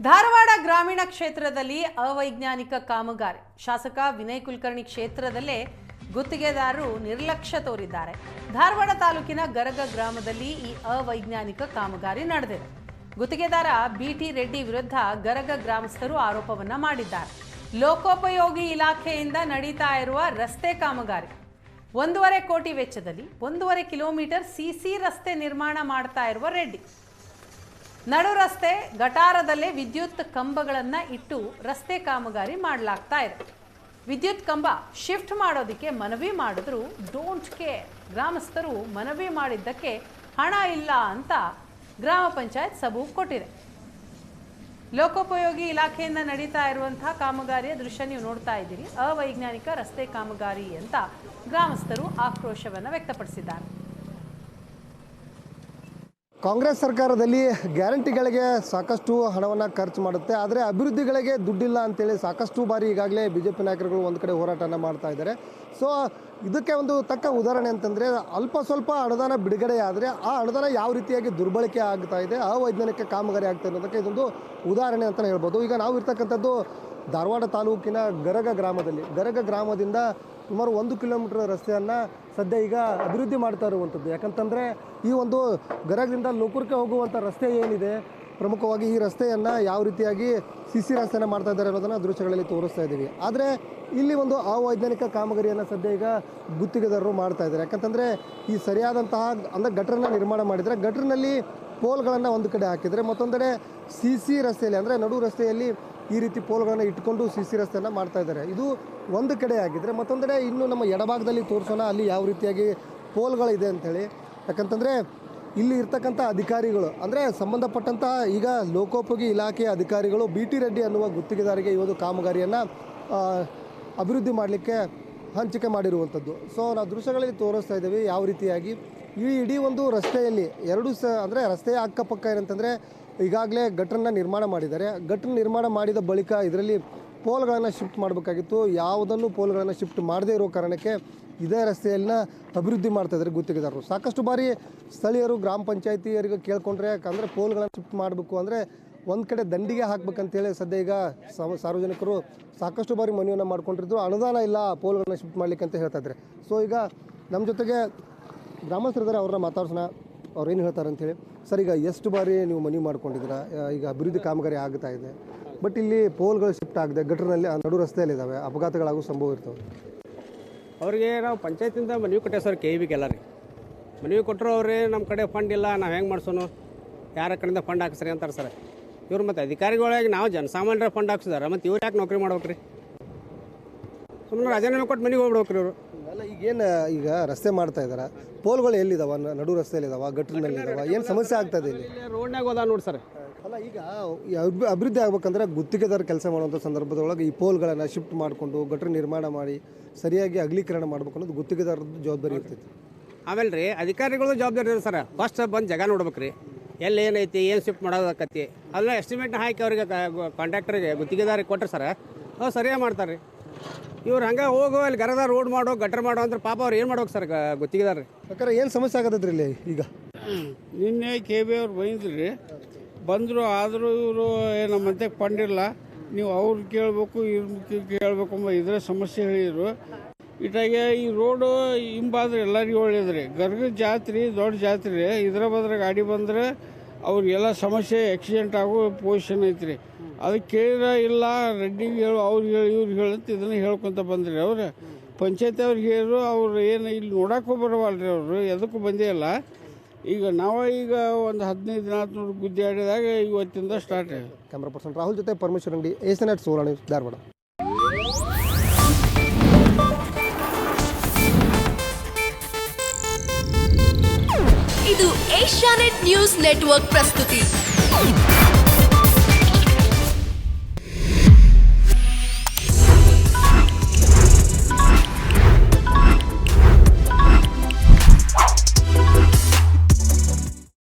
ಧಾರವಾಡ ಗ್ರಾಮೀಣ ಕ್ಷೇತ್ರದಲ್ಲಿ ಅವೈಜ್ಞಾನಿಕ ಕಾಮಗಾರಿ. ಶಾಸಕ ವಿನಯ್ ಕುಲಕರ್ಣಿ ಕ್ಷೇತ್ರದಲ್ಲೇ ಗುತ್ತಿಗೆದಾರರು ನಿರ್ಲಕ್ಷ್ಯ ತೋರಿದ್ದಾರೆ. ಧಾರವಾಡ ತಾಲೂಕಿನ ಗರಗ ಗ್ರಾಮದಲ್ಲಿ ಈ ಅವೈಜ್ಞಾನಿಕ ಕಾಮಗಾರಿ ನಡೆದಿದೆ. ಗುತ್ತಿಗೆದಾರ ಬಿಟಿ ರೆಡ್ಡಿ ವಿರುದ್ಧ ಗರಗ ಗ್ರಾಮಸ್ಥರು ಆರೋಪವನ್ನ ಮಾಡಿದ್ದಾರೆ. ಲೋಕೋಪಯೋಗಿ ಇಲಾಖೆಯಿಂದ ನಡೀತಾ ಇರುವ ರಸ್ತೆ ಕಾಮಗಾರಿ 1.5 ಕೋಟಿ ವೆಚ್ಚದಲ್ಲಿ 1.5 ಕಿಲೋಮೀಟರ್ ಸಿಸಿ ರಸ್ತೆ ನಿರ್ಮಾಣ ಮಾಡ್ತಾ ಇರುವ ರೆಡ್ಡಿ ನಡು ರಸ್ತೆ ಗಟಾರದಲ್ಲೇ ವಿದ್ಯುತ್ ಕಂಬಗಳನ್ನ ಇಟ್ಟು ರಸ್ತೆ ಕಾಮಗಾರಿ ಮಾಡಲಾಗ್ತಾ ಇದೆ. ವಿದ್ಯುತ್ ಕಂಬ ಶಿಫ್ಟ್ ಮಾಡೋದಕ್ಕೆ ಮನವಿ ಮಾಡಿದ್ರು ಡೋಂಟ್ ಕೇರ್. ಗ್ರಾಮಸ್ಥರು ಮನವಿ ಮಾಡಿದ್ದಕ್ಕೆ ಹಣ ಇಲ್ಲ ಅಂತ ಗ್ರಾಮ ಪಂಚಾಯತ್ ಸಬೂಬು ಕೊಟ್ಟಿದೆ. ಲೋಕೋಪಯೋಗಿ ಇಲಾಖೆಯಿಂದ ನಡೀತಾ ಇರುವಂತಹ ಕಾಮಗಾರಿಯ ದೃಶ್ಯ ನೀವು ನೋಡ್ತಾ ಇದ್ದೀರಿ. ಅವೈಜ್ಞಾನಿಕ ರಸ್ತೆ ಕಾಮಗಾರಿ ಅಂತ ಗ್ರಾಮಸ್ಥರು ಆಕ್ರೋಶವನ್ನು ವ್ಯಕ್ತಪಡಿಸಿದ್ದಾರೆ. ಕಾಂಗ್ರೆಸ್ ಸರ್ಕಾರದಲ್ಲಿ ಗ್ಯಾರಂಟಿಗಳಿಗೆ ಸಾಕಷ್ಟು ಹಣವನ್ನು ಖರ್ಚು ಮಾಡುತ್ತೆ, ಆದರೆ ಅಭಿವೃದ್ಧಿಗಳಿಗೆ ದುಡ್ಡಿಲ್ಲ ಅಂತೇಳಿ ಸಾಕಷ್ಟು ಬಾರಿ ಈಗಾಗಲೇ BJP ನಾಯಕರುಗಳು ಒಂದು ಕಡೆ ಹೋರಾಟನ ಮಾಡ್ತಾ ಇದ್ದಾರೆ. ಸೊ ಇದಕ್ಕೆ ಒಂದು ತಕ್ಕ ಉದಾಹರಣೆ ಅಂತಂದರೆ ಅಲ್ಪ ಸ್ವಲ್ಪ ಅನುದಾನ ಬಿಡುಗಡೆ ಆದರೆ ಆ ಅನುದಾನ ಯಾವ ರೀತಿಯಾಗಿ ದುರ್ಬಳಕೆ ಆಗ್ತಾ ಇದೆ, ಅವೈಜ್ಞಾನಿಕ ಕಾಮಗಾರಿ ಆಗ್ತಾ ಇರೋದಕ್ಕೆ ಇದೊಂದು ಉದಾಹರಣೆ ಅಂತಲೇ ಹೇಳ್ಬೋದು. ಈಗ ನಾವು ಇರ್ತಕ್ಕಂಥದ್ದು ಧಾರವಾಡ ತಾಲೂಕಿನ ಗರಗ ಗ್ರಾಮದಲ್ಲಿ. ಗರಗ ಗ್ರಾಮದಿಂದ ಸುಮಾರು 1 ಕಿಲೋಮೀಟರ್ ರಸ್ತೆಯನ್ನು ಸದ್ಯ ಈಗ ಅಭಿವೃದ್ಧಿ ಮಾಡ್ತಾ ಇರುವಂಥದ್ದು. ಯಾಕಂತಂದರೆ ಈ ಒಂದು ಗರಗದಿಂದ ಲೋಕೂರ್ಗೆ ಹೋಗುವಂಥ ರಸ್ತೆ ಏನಿದೆ, ಪ್ರಮುಖವಾಗಿ ಈ ರಸ್ತೆಯನ್ನು ಯಾವ ರೀತಿಯಾಗಿ ಸಿಸಿ ರಸ್ತೆಯನ್ನು ಮಾಡ್ತಾ ಇದ್ದಾರೆ ಅನ್ನೋದನ್ನು ದೃಶ್ಯಗಳಲ್ಲಿ ತೋರಿಸ್ತಾ ಇದ್ದೀವಿ. ಆದರೆ ಇಲ್ಲಿ ಒಂದು ಅವೈಜ್ಞಾನಿಕ ಕಾಮಗಾರಿಯನ್ನು ಸದ್ಯ ಈಗ ಗುತ್ತಿಗೆದಾರರು ಮಾಡ್ತಾ ಇದ್ದಾರೆ. ಯಾಕಂತಂದರೆ ಈ ಸರಿಯಾದಂತಹ ಅಂದರೆ ಗಟ್ರನ್ನ ನಿರ್ಮಾಣ ಮಾಡಿದರೆ ಗಟ್ರಿನಲ್ಲಿ ಪೋಲ್ಗಳನ್ನು ಒಂದು ಕಡೆ ಹಾಕಿದರೆ ಮತ್ತೊಂದೆಡೆ ಸಿಸಿ ರಸ್ತೆಯಲ್ಲಿ ಅಂದರೆ ನಡು ರಸ್ತೆಯಲ್ಲಿ ಈ ರೀತಿ ಪೋಲ್ಗಳನ್ನು ಇಟ್ಕೊಂಡು ಸಿಸಿ ರಸ್ತೆಯನ್ನು ಮಾಡ್ತಾ ಇದ್ದಾರೆ. ಇದು ಒಂದು ಕಡೆ ಆಗಿದ್ದರೆ ಮತ್ತೊಂದೆಡೆ ಇನ್ನು ನಮ್ಮ ಎಡಭಾಗದಲ್ಲಿ ತೋರಿಸೋಣ ಅಲ್ಲಿ ಯಾವ ರೀತಿಯಾಗಿ ಪೋಲ್ಗಳಿದೆ ಅಂಥೇಳಿ. ಯಾಕಂತಂದರೆ ಇಲ್ಲಿ ಇರ್ತಕ್ಕಂಥ ಅಧಿಕಾರಿಗಳು ಅಂದರೆ ಸಂಬಂಧಪಟ್ಟಂಥ ಈಗ ಲೋಕೋಪಯೋಗಿ ಇಲಾಖೆಯ ಅಧಿಕಾರಿಗಳು BT ರೆಡ್ಡಿ ಅನ್ನುವ ಗುತ್ತಿಗೆದಾರಿಗೆ ಈ ಒಂದು ಕಾಮಗಾರಿಯನ್ನು ಅಭಿವೃದ್ಧಿ ಮಾಡಲಿಕ್ಕೆ ಹಂಚಿಕೆ ಮಾಡಿರುವಂಥದ್ದು. ಸೊ ನಾವು ದೃಶ್ಯಗಳಲ್ಲಿ ತೋರಿಸ್ತಾ ಇದ್ದೀವಿ ಯಾವ ರೀತಿಯಾಗಿ ಈ ಇಡೀ ಒಂದು ರಸ್ತೆಯಲ್ಲಿ ಅಂದರೆ ರಸ್ತೆಯ ಅಕ್ಕಪಕ್ಕ ಏನಂತಂದರೆ ಈಗಾಗಲೇ ಗಟ್ರನ್ನ ನಿರ್ಮಾಣ ಮಾಡಿದ್ದಾರೆ. ಗಟ್ರ ನಿರ್ಮಾಣ ಮಾಡಿದ ಬಳಿಕ ಇದರಲ್ಲಿ ಪೋಲ್ಗಳನ್ನು ಶಿಫ್ಟ್ ಮಾಡಬೇಕಾಗಿತ್ತು. ಯಾವುದನ್ನು ಪೋಲ್ಗಳನ್ನು ಶಿಫ್ಟ್ ಮಾಡದೇ ಇರೋ ಕಾರಣಕ್ಕೆ ಇದೇ ರಸ್ತೆಯನ್ನ ಅಭಿವೃದ್ಧಿ ಮಾಡ್ತಾಯಿದ್ದಾರೆ ಗುತ್ತಿಗೆದಾರರು. ಸಾಕಷ್ಟು ಬಾರಿ ಸ್ಥಳೀಯರು ಗ್ರಾಮ ಪಂಚಾಯತಿಯರಿಗೆ ಕೇಳ್ಕೊಂಡ್ರೆ ಅಂದರೆ ಪೋಲ್ಗಳನ್ನು ಶಿಫ್ಟ್ ಮಾಡಬೇಕು ಅಂದರೆ ಒಂದು ಕಡೆ ದಂಡಿಗೆ ಹಾಕ್ಬೇಕಂತೇಳಿ ಸದ್ಯ ಈಗ ಸಾರ್ವಜನಿಕರು ಸಾಕಷ್ಟು ಬಾರಿ ಮನವಿಯನ್ನು ಮಾಡ್ಕೊಂಡಿದ್ರು. ಅನುದಾನ ಇಲ್ಲ ಪೋಲ್ಗಳನ್ನ ಶಿಫ್ಟ್ ಮಾಡಲಿಕ್ಕೆ ಅಂತ ಹೇಳ್ತಾ ಇದ್ದಾರೆ. ಸೊ ಈಗ ನಮ್ಮ ಜೊತೆಗೆ ಗ್ರಾಮಸ್ಥರಿದ್ದಾರೆ, ಅವ್ರನ್ನ ಮಾತಾಡ್ಸೋಣ, ಅವ್ರು ಏನು ಹೇಳ್ತಾರೆ ಅಂಥೇಳಿ. ಸರ್, ಈಗ ಎಷ್ಟು ಬಾರಿ ನೀವು ಮನವಿ ಮಾಡ್ಕೊಂಡಿದ್ದೀರಾ? ಈಗ ಅಭಿವೃದ್ಧಿ ಕಾಮಗಾರಿ ಆಗ್ತಾ ಇದೆ, ಬಟ್ ಇಲ್ಲಿ ಪೋಲ್ಗಳು ಶಿಫ್ಟ್ ಆಗದೆ ಗಟ್ರಿನಲ್ಲಿ ನಡು ರಸ್ತೆಯಲ್ಲಿದ್ದಾವೆ, ಅಪಘಾತಗಳಾಗೋ ಸಂಭವ ಇರ್ತವೆ. ಅವ್ರಿಗೆ ನಾವು ಪಂಚಾಯತಿಂದ ಮನವಿ ಕೊಟ್ಟೆ ಸರ್, KEBಗೆ ಎಲ್ಲ ರೀ ಮನವಿ ಕೊಟ್ಟರು. ಅವ್ರಿ ನಮ್ಮ ಕಡೆ ಫಂಡ್ ಇಲ್ಲ, ನಾವು ಹೆಂಗೆ ಮಾಡ್ಸೋನು, ಯಾರ ಕಡೆಯಿಂದ ಫಂಡ್ ಹಾಕ್ಸ್ರಿ ಅಂತಾರೆ ಸರ್ ಇವ್ರು. ಮತ್ತು ಅಧಿಕಾರಿಗಳಾಗಿ ನಾವು ಜನಸಾಮಾನ್ಯರ ಫಂಡ್ ಹಾಕ್ಸಿದಾರೆ, ಮತ್ತು ಇವ್ರು ಯಾಕೆ ನೌಕರಿ ಮಾಡ್ಬೇಕ್ರಿ? ಸುಮ್ಮನೆ ರಾಜೀನಾಮೆ ಕೊಟ್ಟು ಮನೆಗೆ ಹೋಗ್ಬಿಡ್ಬೇಕ್ರಿ ಇವರು. ಅಲ್ಲ, ಈಗ ರಸ್ತೆ ಮಾಡ್ತಾ ಇದ್ದಾರೆ, ಪೋಲ್ಗಳು ಎಲ್ಲಿದ್ದಾವೆ? ನಡು ರಸ್ತೆಯಲ್ಲಿದ್ದಾವೆ, ಗಟ್ರಿನಲ್ಲಿದ್ದಾವೆ, ಏನು ಸಮಸ್ಯೆ ಆಗ್ತದೆ ಇಲ್ಲಿ? ರೋಡ್ನಾಗ ಹೋದ ನೋಡಿ ಸರ್. ಅಲ್ಲ, ಈಗ ಅಭಿವೃದ್ಧಿ ಆಗ್ಬೇಕಂದ್ರೆ ಗುತ್ತಿಗೆದಾರ ಕೆಲಸ ಮಾಡುವಂಥ ಸಂದರ್ಭದೊಳಗೆ ಈ ಪೋಲ್ಗಳನ್ನು ಶಿಫ್ಟ್ ಮಾಡಿಕೊಂಡು ಗಟ್ರ ನಿರ್ಮಾಣ ಮಾಡಿ ಸರಿಯಾಗಿ ಅಗಲೀಕರಣ ಮಾಡ್ಬೇಕು ಅನ್ನೋದು ಗುತ್ತಿಗೆದಾರದ್ದು ಜವಾಬ್ದಾರಿ ಇರ್ತೈತಿ. ಆಮೇಲೆ ರೀ ಅಧಿಕಾರಿಗಳು ಜವಾಬ್ದಾರಿ ಇದೆ ಸರ್. ಫಸ್ಟ್ ಬಂದು ಜಾಗ ನೋಡ್ಬೇಕು ರೀ, ಎಲ್ಲಿ ಏನೈತಿ, ಏನು ಶಿಫ್ಟ್ ಮಾಡೋದಕ್ಕತಿ, ಅದನ್ನ ಎಸ್ಟಿಮೇಟ್ನ ಹಾಕಿ ಅವ್ರಿಗೆ ಕಾಂಟ್ರಾಕ್ಟರ್ಗೆ ಗುತ್ತಿಗೆದಾರಿಗೆ ಕೊಟ್ಟರೆ ಸರ್ ಅವ್ರು ಸರಿಯಾಗಿ ಮಾಡ್ತಾರೆ ರೀ. ಇವ್ರು ಹಂಗೆ ಹೋಗೋ ಅಲ್ಲಿ ಗರದ ರೋಡ್ ಮಾಡೋ ಗಟ್ರ ಮಾಡೋ ಅಂದ್ರೆ ಪಾಪ ಅವ್ರು ಏನು ಮಾಡ್ಬೇಕು ಸರ್ ಗುತ್ತಿಗೆದಾರ? ಯಾಕಂದ್ರೆ ಏನು ಸಮಸ್ಯೆ ಆಗತ್ತೈತ್ರಿ ಇಲ್ಲಿ? ಈಗ ನಿನ್ನೆ KB ಅವ್ರು ಬಂದಿದ್ರಿ, ಬಂದರು. ಆದರೂ ಇವರು ನಮ್ಮಂತೆ ಫಂಡ್ ಇಲ್ಲ, ನೀವು ಅವ್ರು ಕೇಳಬೇಕು ಇವ್ರು ಕೇಳಬೇಕು ಎಂಬ ಇದರ ಸಮಸ್ಯೆ ಹೇಳಿದರು. ಇಟ್ಟಾಗೆ ಈ ರೋಡು ಹಿಂಬಾದ್ರೆ ಎಲ್ಲರಿಗೂ ಒಳ್ಳೇದ್ರಿ. ಗರ್ಗ ಜಾತ್ರೆ ದೊಡ್ಡ ಜಾತ್ರೆ, ಇದರ ಬದ್ರೆ ಗಾಡಿ ಬಂದರೆ ಅವ್ರಿಗೆಲ್ಲ ಸಮಸ್ಯೆ, ಆಕ್ಸಿಡೆಂಟ್ ಆಗೋ ಪೊಸಿಷನ್ ಐತ್ರಿ. ಅದಕ್ಕೆ ಕೇಳಿದ್ರೆ ಇಲ್ಲ ರೆಡ್ಡಿಗೆ ಹೇಳು, ಅವ್ರಿಗೆ ಹೇಳಿ, ಇವ್ರಿಗೆ ಹೇಳಂತ ಇದನ್ನು ಹೇಳ್ಕೊತ ಬಂದ್ರಿ. ಅವ್ರು ಪಂಚಾಯತಿ ಅವ್ರಿಗೆ ಹೇಳಿದ್ರು, ಅವ್ರು ಏನು ಇಲ್ಲಿ ನೋಡೋಕ್ಕೂ ಬರವಲ್ರಿ, ಅವರು ಎದಕ್ಕೂ ಬಂದೇ ಇಲ್ಲ. ಈಗ ಈಗ ಒಂದು 15 ದಿನ ನೋಡಿ ಗುದ್ದಿ ಆಡಿದಾಗ ಇವತ್ತಿಂದ ಸ್ಟಾರ್ಟ್. ಕ್ಯಾಮ್ರಾ ಪರ್ಸನ್ ರಾಹುಲ್ ಜೊತೆ ಪರಮೇಶ್ವರ್ ಅಂಗಡಿ, ಏಷ್ಯಾನೆಟ್ ಸುವರ್ಣ ನ್ಯೂಸ್, ಧಾರವಾಡ. ಇದು ಏಷ್ಯಾನೆಟ್ ನ್ಯೂಸ್ ನೆಟ್ವರ್ಕ್ ಪ್ರಸ್ತುತಿ.